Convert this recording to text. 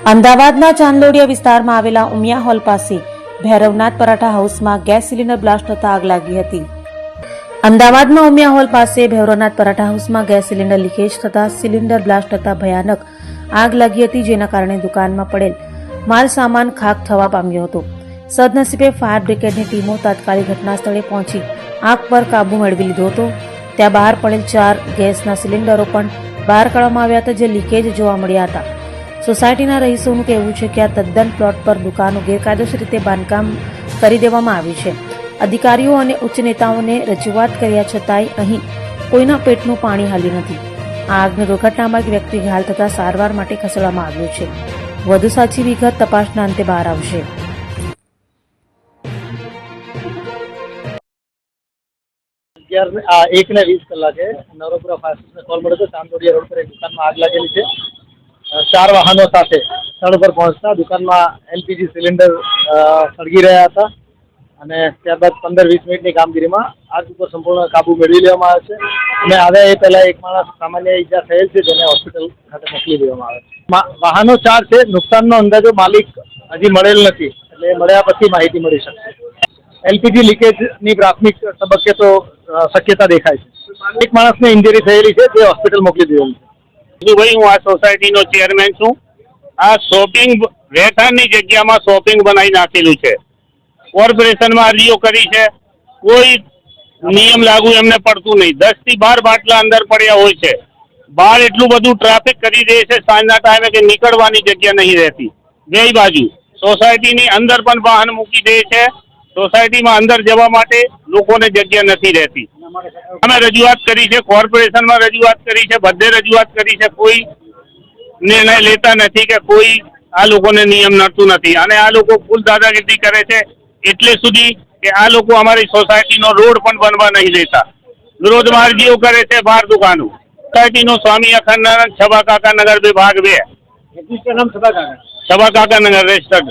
અમદાવાદના ચાંદલોડિયા વિસ્તારમાં આવેલા ઉમિયા હોલ પાસે ભૈરવનાથ પરાઠા હાઉસમાં ગેસ સિલિન્ડર બ્લાસ્ટ થતા આગ લાગી હતી। અમદાવાદમાં ઉમિયા હોલ પાસે ભૈરવનાથ પરાઠા હાઉસમાં ગેસ સિલિન્ડર લીકેજ થતા સિલિન્ડર બ્લાસ્ટ થતા ભયાનક આગ લાગી હતી, જેના કારણે દુકાનમાં પડેલ માલ સામાન ખાખ થવા પામ્યો હતો। સદનસીબે ફાયર બ્રિગેડની ટીમો તાત્કાલિક ઘટના સ્થળે પહોંચી આગ પર કાબુ મેળવી લીધો હતો। ત્યાં બહાર પડેલ 4 ગેસના સિલિન્ડરો પણ બહાર કાઢવામાં આવ્યા હતા, જે લીકેજ જોવા મળ્યા હતા। સોસાયટીના રહીશોનું કહેવું છે કે આ તદ્દન પ્લોટ પર દુકાનો ગેરકાયદેસર રીતે બાંધકામ કરી દેવામાં આવી છે। અધિકારીઓ અને ઉચ્ચ નેતાઓને રજૂઆત કર્યા છતાંય અહીં કોઈના પેટનું પાણી હાલ્યું નથી। આ આગની દુર્ઘટનામાં એક વ્યક્તિ ઘાયલ થતા સારવાર માટે ખસેડવામાં આવ્યો છે। વધુ સાચી વિગત તપાસના અંતે બહાર આવશે। एक ने 20 कलाके नवरपुरा फायर स्टेशन कॉल મળ્યો હતો। ચાંદોડિયા રોડ પર એક દુકાનમાં આગ લાગેલી છે। 4 વાહનો સાથે સ્થળ પર પહોંચતા દુકાનમાં એલપીજી સિલિન્ડર સળગી રહ્યા હતા અને ત્યારબાદ 15-20 મિનિટની કામગીરીમાં આગ ઉપર સંપૂર્ણ કાબુ મેળવી લેવામાં આવે છે અને હવે એ પહેલા એક માણસ સામાન્ય ઈજા થયેલ છે, જેને હોસ્પિટલ ખાતે મોકલી દેવામાં આવે છે। વાહનો 4 છે। નુકસાનનો અંદાજો માલિક હજી મળેલ નથી, એટલે મળ્યા પછી માહિતી મળી શકશે। એલપીજી લીકેજની પ્રાથમિક તબક્કે તો શક્યતા દેખાય છે। એક માણસને ઇન્જરી થયેલી છે, જે હોસ્પિટલ મોકલી દેવું છે। ભાઈ, હું આ સોસાયટીનો ચેરમેન છું। આ શોપિંગ રહેઠાણની જગ્યામાં શોપિંગ બનાવી નાખેલું છે। કોર્પોરેશનમાં અરજીઓ કરી છે, કોઈ નિયમ લાગુ એમને પડતું નહીં। 10 થી 12 બાટલા અંદર પડ્યા હોય છે। બહાર એટલું બધું ટ્રાફિક કરી દે છે સાંજના ટાઈમે કે નીકળવાની જગ્યા નહીં રહેતી। બે બાજુ સોસાયટીની અંદર પણ વાહન મૂકી દે છે। સોસાયટીમાં અંદર જવા માટે લોકોને જગ્યા નથી રહેતી। અમે રજૂઆત કરી છે, કોર્પોરેશનમાં રજૂઆત કરી છે, બધે રજૂઆત કરી છે। કોઈ નિર્ણય લેતા નથી કે કોઈ આ લોકોને નિયમ નડતું નથી અને આ લોકો ફૂલ દાદાગીરી કરે છે એટલે સુધી કે આ લોકો અમારી સોસાયટીનો રોડ પણ બનવા નહીં દેતા। વિરોધમાં અરજીઓ કરે છે બહાર દુકાનો। સોસાયટીનો સ્વામી અખંડાનંદ છબા કાકા નગર વિભાગ 2 નામ છબા કાકા નગર રજિસ્ટર્ડ।